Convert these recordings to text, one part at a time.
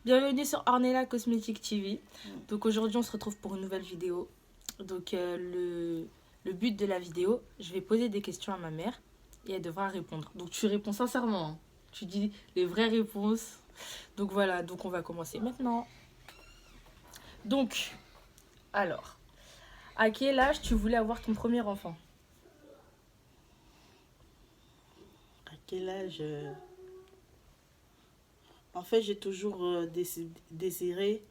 Bienvenue sur Ornella Cosmétique TV. Donc aujourd'hui on se retrouve pour une nouvelle vidéo. Donc le but de la vidéo, je vais poser des questions à ma mère et elle devra répondre. Donc tu réponds sincèrement, hein. Tu dis les vraies réponses. Donc voilà, donc on va commencer maintenant. Donc, alors, à quel âge tu voulais avoir ton premier enfant? À quel âge En fait, j'ai toujours désiré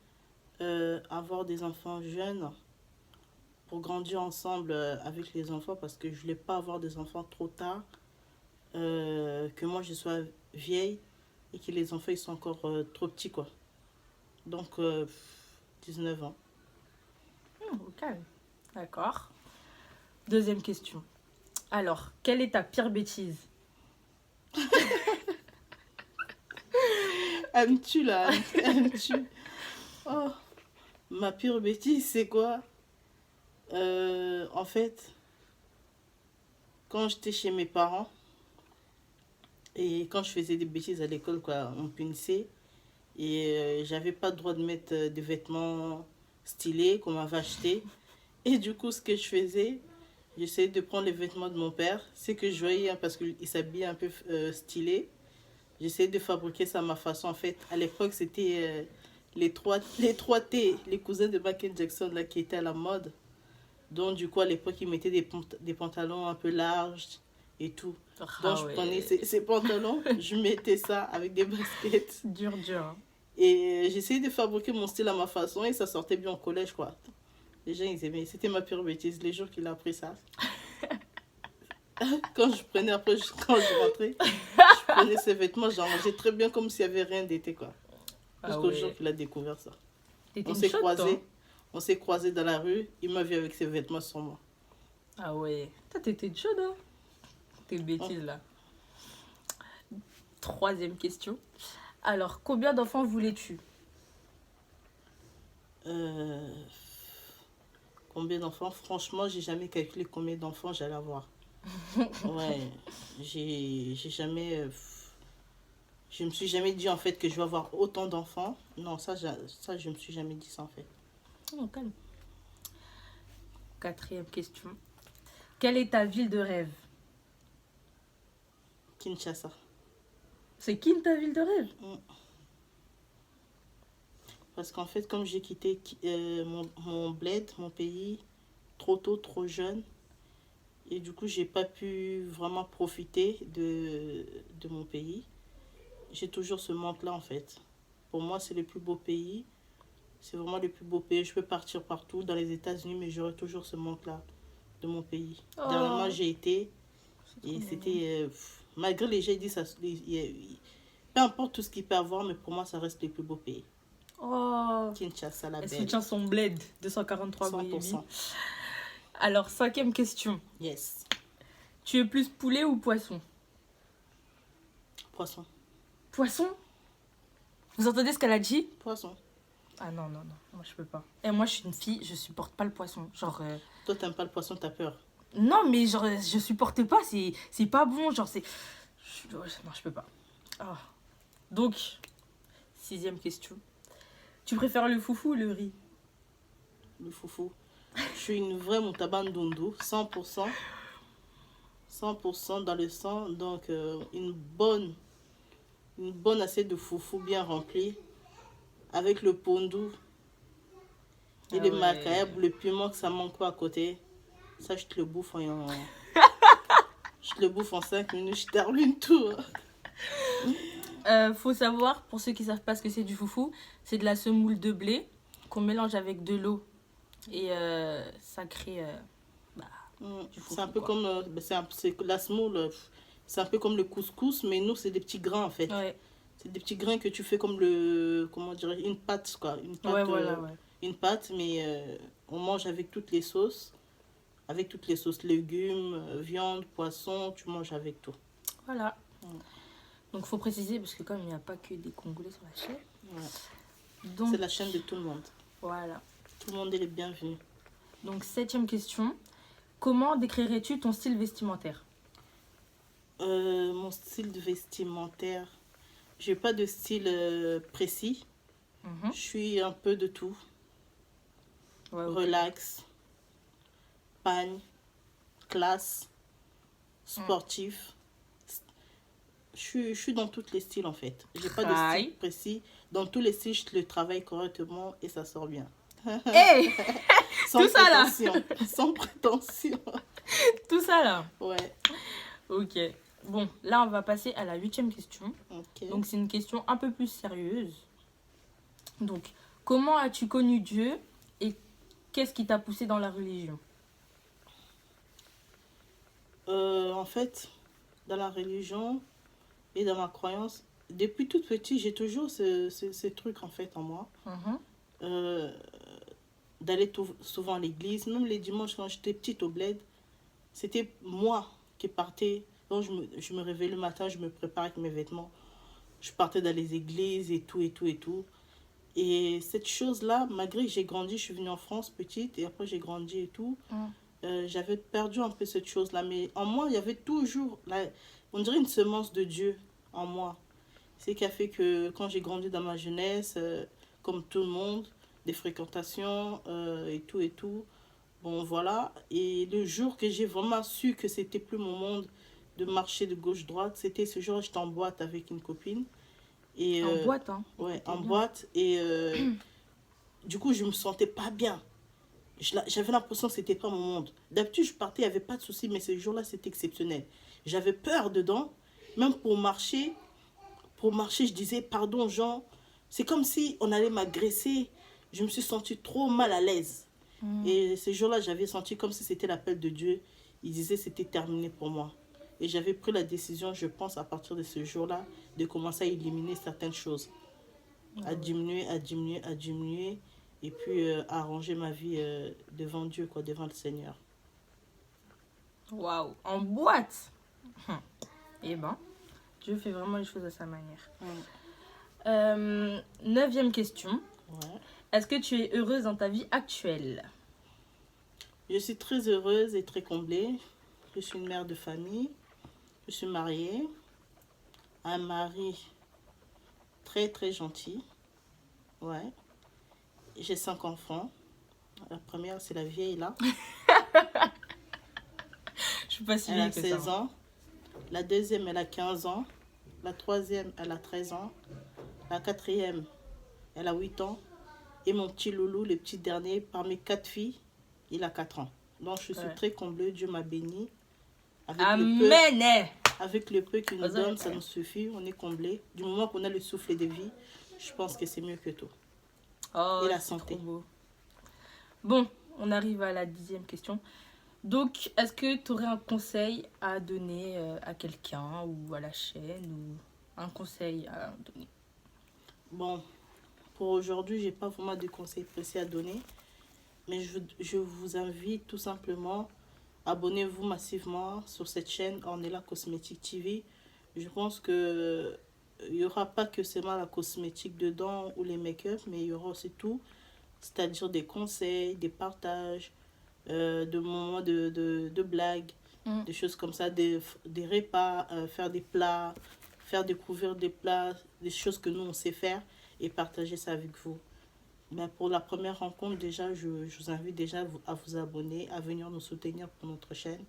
avoir des enfants jeunes pour grandir ensemble avec les enfants parce que je voulais pas avoir des enfants trop tard, que moi je sois vieille et que les enfants ils sont encore trop petits quoi. Donc 19 ans. Ok, d'accord. Deuxième question. Alors, quelle est ta pire bêtise? Elle me tue là, elle me tue. Oh, ma pire bêtise c'est quoi En fait, quand j'étais chez mes parents, et quand je faisais des bêtises à l'école, quoi, on me punissait. Et j'avais pas le droit de mettre des vêtements stylés qu'on m'avait achetés. Et du coup, ce que je faisais, j'essayais de prendre les vêtements de mon père. C'est que je voyais, hein, parce qu'il s'habillait un peu stylé. J'essayais de fabriquer ça à ma façon. En fait, à l'époque, c'était les 3T, les cousins de Michael Jackson, là, qui étaient à la mode. Donc, du coup, à l'époque, ils mettaient des pantalons un peu larges et tout. Donc, Ah je prenais ouais, ces pantalons, je mettais ça avec des baskets. dur, dur, hein. Et j'essayais de fabriquer mon style à ma façon et ça sortait bien au collège, quoi. Les gens, ils aimaient. C'était ma pire bêtise, les jours qu'il a appris ça. Quand je prenais, après, quand je rentrais, je prenais ses vêtements, j'en rangeais très bien comme s'il n'y avait rien d'été, quoi. Ah Jusqu'au jour ouais. qu'il a découvert ça. T'étais On une s'est chaude, toi, hein. croisés, on s'est croisés dans la rue, il m'a vu avec ses vêtements sur moi. Ah ouais. Toi, t'étais une chaude, hein. Tes Oh, bêtises, là. Troisième question. Alors, combien d'enfants voulais-tu? euh, combien d'enfants? Franchement, j'ai jamais calculé combien d'enfants j'allais avoir. Ouais, j'ai jamais. Je me suis jamais dit en fait que je vais avoir autant d'enfants. Non, ça je me suis jamais dit ça en fait. Oh, calme. Quatrième question. Quelle est ta ville de rêve? Kinshasa. C'est qui ta ville de rêve? Mm. Parce qu'en fait, comme j'ai quitté mon bled, mon pays, trop tôt, trop jeune, et du coup, j'ai pas pu vraiment profiter de mon pays. J'ai toujours ce manque-là en fait. Pour moi, c'est le plus beau pays. C'est vraiment le plus beau pays. Je peux partir partout dans les États-Unis, mais j'aurai toujours ce manque-là de mon pays. Dernièrement, Oh, j'ai été. c'est trop Et mignon. c'était. Malgré les gens, ils disent ça. Peu importe tout ce qu'il peut avoir, mais pour moi, ça reste le plus beau pays. Oh, Kinshasa, la elle belle. soutient son bled. 243 baby. 100%. Alors, cinquième question. Yes. Tu es plus poulet ou poisson? Poisson. Poisson? Vous entendez ce qu'elle a dit? Poisson. Ah non, non, non. Moi, je peux pas. Et moi, je suis une fille, je supporte pas le poisson. Genre, Toi, t'aimes pas le poisson, t'as peur. non, mais genre, je supporte pas. C'est pas bon. Genre, c'est. Non, je peux pas. Ah. Donc, sixième question. Tu préfères le foufou ou le riz? Le foufou. Je suis une vraie moutabandundu. 100%. 100% dans le sang. Donc, une bonne assiette de foufou bien remplie. Avec le pondou et Ah le ouais. macabre, le piment que ça manque pas à côté. Ça, je te le bouffe je te le bouffe en 5 minutes. Je termine tout. Faut savoir, pour ceux qui savent pas ce que c'est du foufou, c'est de la semoule de blé qu'on mélange avec de l'eau. Et ça crée bah, du C'est un foufou, peu quoi. comme la semoule, c'est un peu comme le couscous, mais nous c'est des petits grains en fait. Ouais, C'est des petits grains que tu fais comme le comment dire une pâte quoi, ouais, voilà, ouais. une pâte, mais on mange avec toutes les sauces, légumes, viande, poisson, tu manges avec tout. Voilà. Mm. Donc, faut préciser, parce que comme il n'y a pas que des Congolais sur la chaîne. Ouais. C'est Donc, la chaîne de tout le monde. voilà. Tout le monde est le bienvenu. Donc, septième question. Comment décrirais-tu ton style vestimentaire? Mon style de vestimentaire, j'ai pas de style précis. Mhm. Je suis un peu de tout. Ouais, ok. Relax, pagne, classe, sportif. Je suis dans tous les styles en fait. J'ai pas de style Aïe. précis. Dans tous les styles, je le travaille correctement et ça sort bien. Hey, Sans tout ça là. prétention. Sans prétention. Tout ça là. Ouais. Ok. Bon, là, on va passer à la 8e question. Ok. Donc, c'est une question un peu plus sérieuse. Donc, comment as-tu connu Dieu et qu'est-ce qui t'a poussé dans la religion? En fait, dans la religion et dans ma croyance, depuis toute petite, j'ai toujours ce truc en fait en moi. Mhm. Euh, D'aller souvent à l'église, même les dimanches quand j'étais petite au bled, c'était moi qui partais. Donc je me réveillais le matin, je me préparais avec mes vêtements. Je partais dans les églises et tout, et tout, et tout. Et cette chose-là, malgré que j'ai grandi, je suis venue en France petite et après j'ai grandi et tout, j'avais perdu un peu cette chose-là. Mais en moi, il y avait toujours, on dirait une semence de Dieu en moi. C'est ce qui a fait que quand j'ai grandi dans ma jeunesse, comme tout le monde, des fréquentations et tout et tout, bon voilà. Et le jour que j'ai vraiment su que c'était plus mon monde de marcher de gauche-droite, c'était ce jour où j'étais en boîte avec une copine. Et En boîte, hein. ouais, Écoutez en bien. boîte. Et du coup, je me sentais pas bien. J'avais l'impression que c'était pas mon monde. D'habitude, je partais, il n'y avait pas de souci, mais ce jour-là, c'était exceptionnel. J'avais peur dedans, même pour marcher. Pour marcher, je disais, pardon, Jean. C'est comme si on allait m'agresser. Je me suis sentie trop mal à l'aise. Et ce jour-là, j'avais senti comme si c'était l'appel de Dieu. Il disait que c'était terminé pour moi. Et j'avais pris la décision, je pense, à partir de ce jour-là, de commencer à éliminer certaines choses. À diminuer, à diminuer, à diminuer. Et puis à arranger ma vie devant Dieu, quoi, devant le Seigneur. Waouh. En boîte. Eh ben, Dieu fait vraiment les choses à sa manière. 9e question. Ouais. Est-ce que tu es heureuse dans ta vie actuelle? Je suis très heureuse et très comblée. Je suis une mère de famille. Je suis mariée à un mari très très gentil. Ouais. J'ai 5 enfants. La première, c'est la vieille là. Je suis pas si Elle a vieille que 16 ça. ans. La deuxième, elle a 15 ans. La troisième, elle a 13 ans. La quatrième, elle a 8 ans. Et mon petit loulou, le petit dernier, parmi 4 filles, il a 4 ans. Donc je suis Ouais. très comblée. Dieu m'a bénie. Avec Amen. avec le peu qu'il nous Vous avez donne, ça fait. nous suffit. On est comblé. Du moment qu'on a le souffle de vie, je pense que c'est mieux que tout. Oh, Et la c'est santé. trop beau. Bon, on arrive à la 10e question. Donc, est-ce que tu aurais un conseil à donner à quelqu'un ou à la chaîne ou un conseil à donner? Bon, pour aujourd'hui, j'ai pas vraiment de conseils précis à donner. Mais je vous invite tout simplement, abonnez-vous massivement sur cette chaîne Ornella Cosmétique TV. Je pense que il n'y aura pas que seulement la cosmétique dedans ou les make-up, mais il y aura aussi tout. C'est-à-dire des conseils, des partages, de moments de blagues, des choses comme ça, des repas, faire des plats, faire découvrir des plats, des choses que nous on sait faire et partager ça avec vous. Ben, pour la première rencontre, déjà, je vous invite déjà à vous abonner, à venir nous soutenir pour notre chaîne.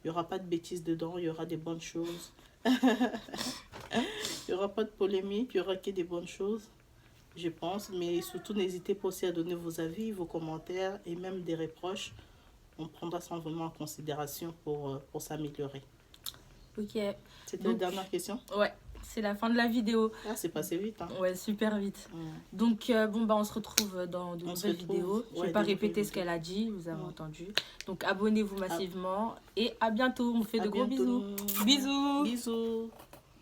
Il n'y aura pas de bêtises dedans, il y aura des bonnes choses. Il n'y aura pas de polémique, il y aura que des bonnes choses, je pense. Mais surtout, n'hésitez pas aussi à donner vos avis, vos commentaires et même des reproches. On prendra ça vraiment en considération pour s'améliorer. Ok. C'était Donc, la dernière question? Ouais, c'est la fin de la vidéo. Ah, c'est passé vite. Hein. Ouais, super vite. Ouais. Donc, bon, bah, on se retrouve dans de nouvelles vidéos. Je vais pas répéter ce qu'elle a dit, vous avez entendu. Donc, abonnez-vous massivement et à bientôt. On fait À de gros bientôt. bisous. Bisous. Bisous.